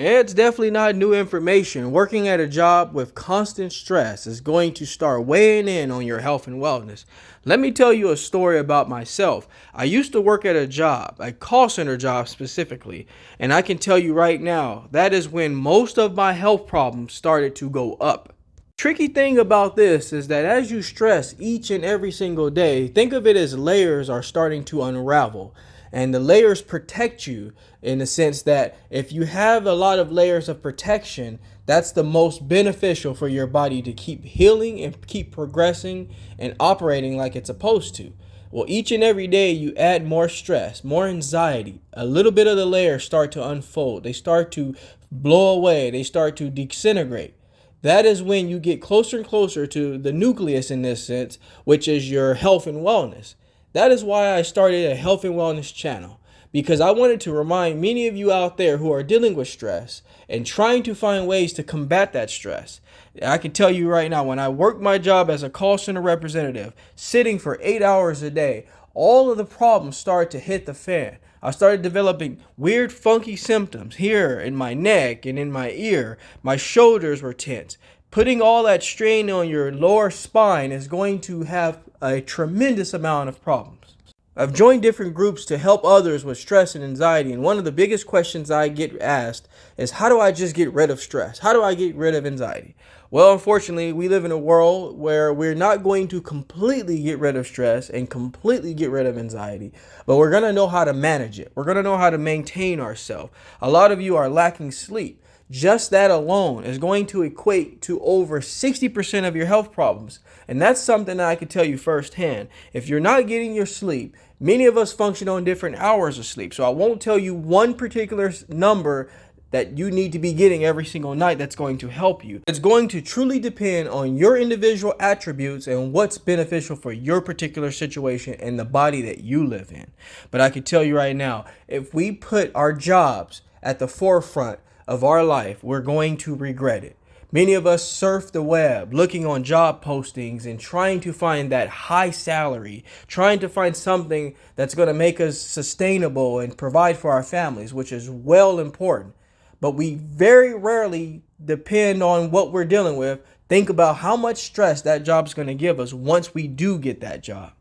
It's definitely not new information. Working at a job with constant stress is going to start weighing in on your health and wellness. Let me tell you a story about myself. I used to work at a job, a call center job specifically, and I can tell you right now, that is when most of my health problems started to go up. Tricky thing about this is that as you stress each and every single day, think of it as layers are starting to unravel. And the layers protect you in the sense that if you have a lot of layers of protection, that's the most beneficial for your body to keep healing and keep progressing and operating like it's supposed to. Well, each and every day you add more stress, more anxiety, a little bit of the layers start to unfold. They start to blow away, they start to disintegrate. That is when you get closer and closer to the nucleus in this sense, which is your health and wellness. That is why I started a health and wellness channel, because I wanted to remind many of you out there who are dealing with stress and trying to find ways to combat that stress. I can tell you right now, when I worked my job as a call center representative, sitting for 8 hours a day, all of the problems started to hit the fan. I started developing weird, funky symptoms here in my neck and in my ear. My shoulders were tense. Putting all that strain on your lower spine is going to have a tremendous amount of problems. I've joined different groups to help others with stress and anxiety, and one of the biggest questions I get asked is, how do I just get rid of stress? How do I get rid of anxiety? Well, unfortunately, we live in a world where we're not going to completely get rid of stress and completely get rid of anxiety, but we're going to know how to manage it. We're going to know how to maintain ourselves. A lot of you are lacking sleep. Just that alone is going to equate to over 60% of your health problems. And that's something that I can tell you firsthand. If you're not getting your sleep, many of us function on different hours of sleep. So I won't tell you one particular number that you need to be getting every single night that's going to help you. It's going to truly depend on your individual attributes and what's beneficial for your particular situation and the body that you live in. But I can tell you right now, if we put our jobs at the forefront of our life, we're going to regret it. Many of us surf the web looking on job postings and trying to find that high salary, trying to find something that's going to make us sustainable and provide for our families, which is well important. But we very rarely depend on what we're dealing with. Think about how much stress that job is going to give us once we do get that job.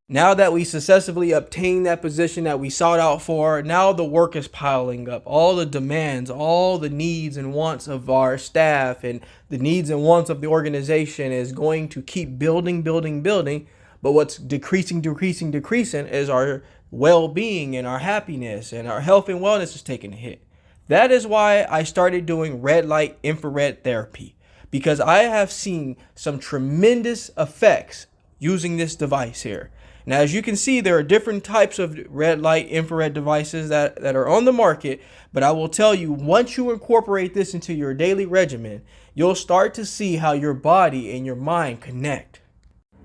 Now that we successfully obtained that position that we sought out for, now the work is piling up. All the demands, all the needs and wants of our staff and the needs and wants of the organization is going to keep building, building, building. But what's decreasing is our well-being and our happiness, and our health and wellness is taking a hit. That is why I started doing red light infrared therapy, because I have seen some tremendous effects using this device here. Now, as you can see, there are different types of red light infrared devices that are on the market, but I will tell you, once you incorporate this into your daily regimen, you'll start to see how your body and your mind connect.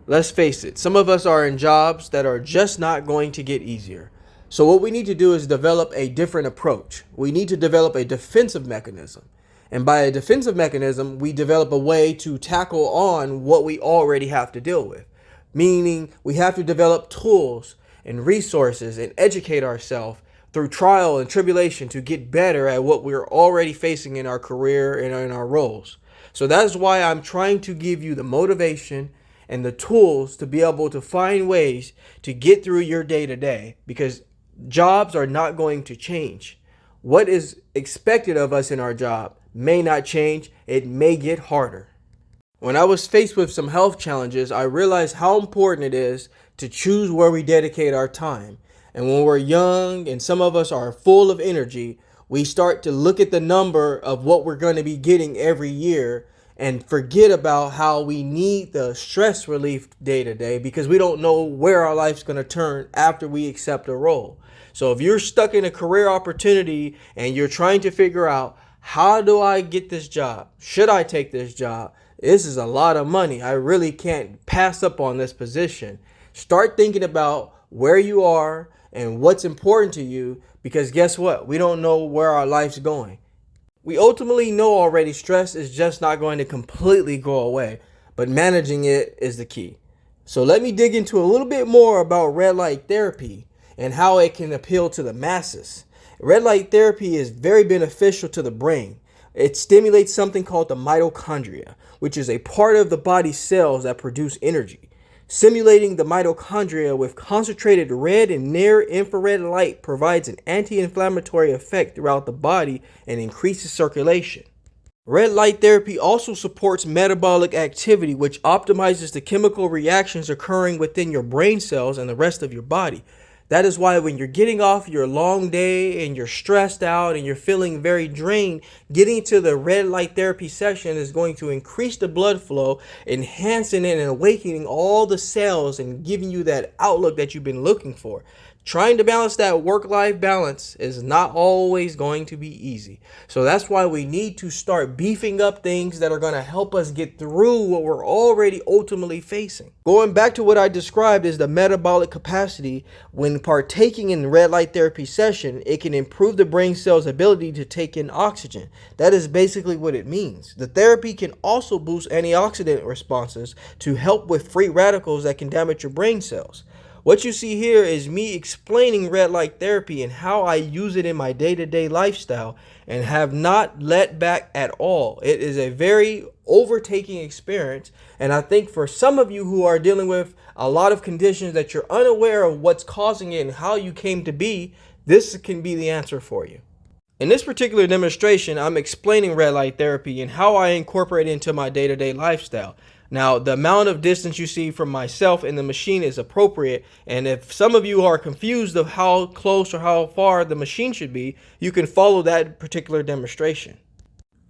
Let's face it, some of us are in jobs that are just not going to get easier. So what we need to do is develop a different approach. We need to develop a defensive mechanism. And by a defensive mechanism, we develop a way to tackle on what we already have to deal with. Meaning we have to develop tools and resources and educate ourselves through trial and tribulation to get better at what we're already facing in our career and in our roles. So that's why I'm trying to give you the motivation and the tools to be able to find ways to get through your day to day, because jobs are not going to change. What is expected of us in our job may not change. It may get harder. When I was faced with some health challenges, I realized how important it is to choose where we dedicate our time. And when we're young and some of us are full of energy, we start to look at the number of what we're going to be getting every year and forget about how we need the stress relief day to day, because we don't know where our life's going to turn after we accept a role. So if you're stuck in a career opportunity and you're trying to figure out, how do I get this job? Should I take this job? This is a lot of money. I really can't pass up on this position. Start thinking about where you are and what's important to you, because guess what? We don't know where our life's going. We ultimately know already stress is just not going to completely go away, but managing it is the key. So let me dig into a little bit more about red light therapy and how it can appeal to the masses. Red light therapy is very beneficial to the brain. It stimulates something called the mitochondria, which is a part of the body's cells that produce energy. Simulating the mitochondria with concentrated red and near infrared light provides an anti-inflammatory effect throughout the body and increases circulation. Red light therapy also supports metabolic activity, which optimizes the chemical reactions occurring within your brain cells and the rest of your body. That is why when you're getting off your long day and you're stressed out and you're feeling very drained, getting to the red light therapy session is going to increase the blood flow, enhancing it and awakening all the cells and giving you that outlook that you've been looking for. Trying to balance that work-life balance is not always going to be easy. So that's why we need to start beefing up things that are going to help us get through what we're already ultimately facing. Going back to what I described as the metabolic capacity, when partaking in the red light therapy session, it can improve the brain cell's ability to take in oxygen. That is basically what it means. The therapy can also boost antioxidant responses to help with free radicals that can damage your brain cells. What you see here is me explaining red light therapy and how I use it in my day-to-day lifestyle and have not let back at all. It is a very overtaking experience, and I think for some of you who are dealing with a lot of conditions that you're unaware of what's causing it and how you came to be, this can be the answer for you. In this particular demonstration, I'm explaining red light therapy and how I incorporate it into my day-to-day lifestyle. Now, the amount of distance you see from myself and the machine is appropriate, and if some of you are confused of how close or how far the machine should be, you can follow that particular demonstration.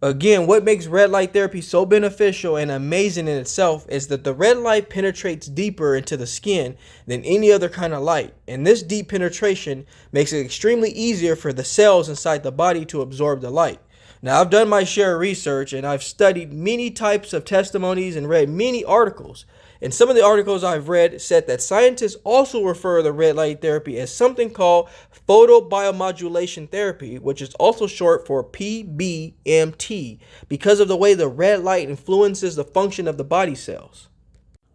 Again, what makes red light therapy so beneficial and amazing in itself is that the red light penetrates deeper into the skin than any other kind of light, and this deep penetration makes it extremely easier for the cells inside the body to absorb the light. Now, I've done my share of research and I've studied many types of testimonies and read many articles. And some of the articles I've read said that scientists also refer to red light therapy as something called photobiomodulation therapy, which is also short for PBMT, because of the way the red light influences the function of the body cells.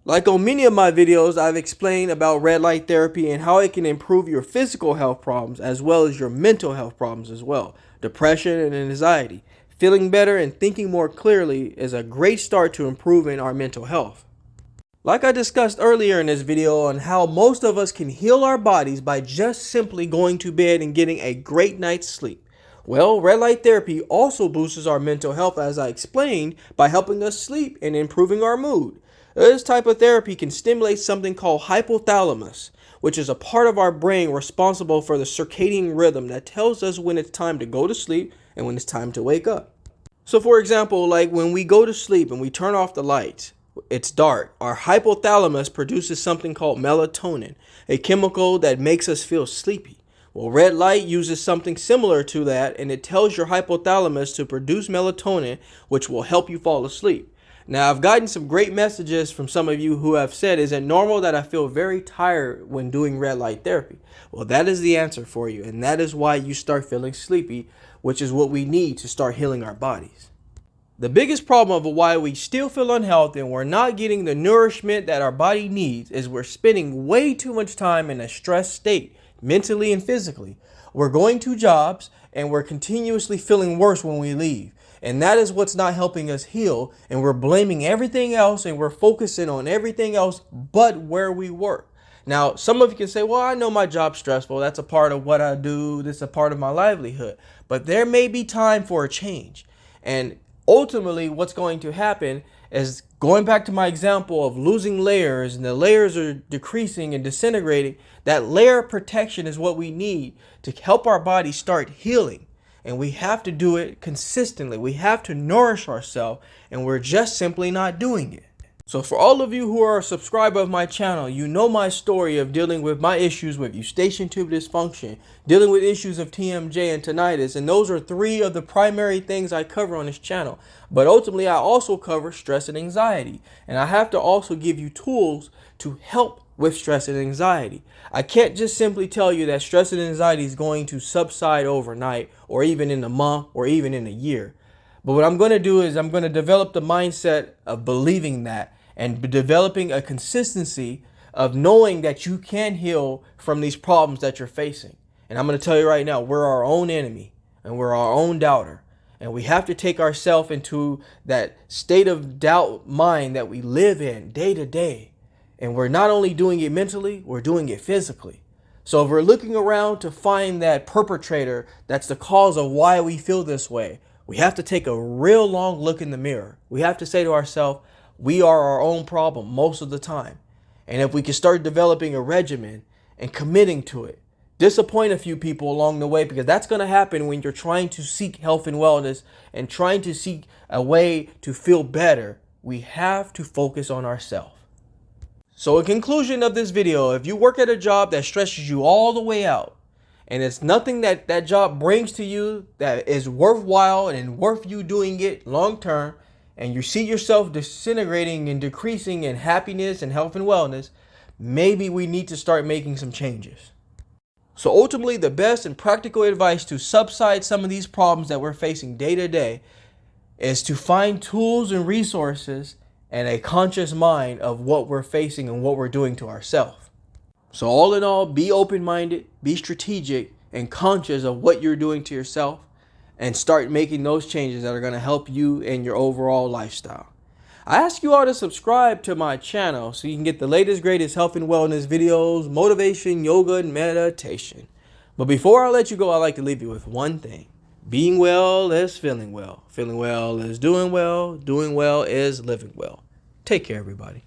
Like on many of my videos, I've explained about red light therapy and how it can improve your physical health problems as well as your mental health problems as well. Depression and anxiety. Feeling better and thinking more clearly is a great start to improving our mental health. Like I discussed earlier in this video on how most of us can heal our bodies by just simply going to bed and getting a great night's sleep. Well, red light therapy also boosts our mental health, as I explained, by helping us sleep and improving our mood. This type of therapy can stimulate something called hypothalamus, which is a part of our brain responsible for the circadian rhythm that tells us when it's time to go to sleep and when it's time to wake up. So for example, like when we go to sleep and we turn off the lights, it's dark, our hypothalamus produces something called melatonin, a chemical that makes us feel sleepy. Well, red light uses something similar to that, and it tells your hypothalamus to produce melatonin, which will help you fall asleep. Now, I've gotten some great messages from some of you who have said, is it normal that I feel very tired when doing red light therapy? Well, that is the answer for you, and that is why you start feeling sleepy, which is what we need to start healing our bodies. The biggest problem of why we still feel unhealthy and we're not getting the nourishment that our body needs is we're spending way too much time in a stressed state, mentally and physically. We're going to jobs and we're continuously feeling worse when we leave. And that is what's not helping us heal. And we're blaming everything else and we're focusing on everything else but where we work. Now, some of you can say, well, I know my job's stressful. That's a part of what I do. This is a part of my livelihood. But there may be time for a change. And ultimately, what's going to happen is, going back to my example of losing layers and the layers are decreasing and disintegrating, that layer protection is what we need to help our body start healing. And we have to do it consistently. We have to nourish ourselves, and we're just simply not doing it. So for all of you who are a subscriber of my channel, you know my story of dealing with my issues with eustachian tube dysfunction, dealing with issues of TMJ and tinnitus, and those are three of the primary things I cover on this channel. But ultimately, I also cover stress and anxiety, and I have to also give you tools to help with stress and anxiety. I can't just simply tell you that stress and anxiety is going to subside overnight or even in a month or even in a year. But what I'm going to do is I'm going to develop the mindset of believing that and developing a consistency of knowing that you can heal from these problems that you're facing. And I'm going to tell you right now, we're our own enemy and we're our own doubter. And we have to take ourselves into that state of doubt mind that we live in day to day. And we're not only doing it mentally, we're doing it physically. So if we're looking around to find that perpetrator that's the cause of why we feel this way, we have to take a real long look in the mirror. We have to say to ourselves, we are our own problem most of the time. And if we can start developing a regimen and committing to it, disappoint a few people along the way, because that's going to happen when you're trying to seek health and wellness and trying to seek a way to feel better, we have to focus on ourselves. So in conclusion of this video, if you work at a job that stresses you all the way out, and it's nothing that that job brings to you that is worthwhile and worth you doing it long term, and you see yourself disintegrating and decreasing in happiness and health and wellness, maybe we need to start making some changes. So ultimately, the best and practical advice to subside some of these problems that we're facing day to day is to find tools and resources and a conscious mind of what we're facing and what we're doing to ourselves. So all in all, be open-minded, be strategic, and conscious of what you're doing to yourself, and start making those changes that are going to help you in your overall lifestyle. I ask you all to subscribe to my channel so you can get the latest, greatest health and wellness videos, motivation, yoga, and meditation. But before I let you go, I'd like to leave you with one thing. Being well is feeling well. Feeling well is doing well. Doing well is living well. Take care, everybody.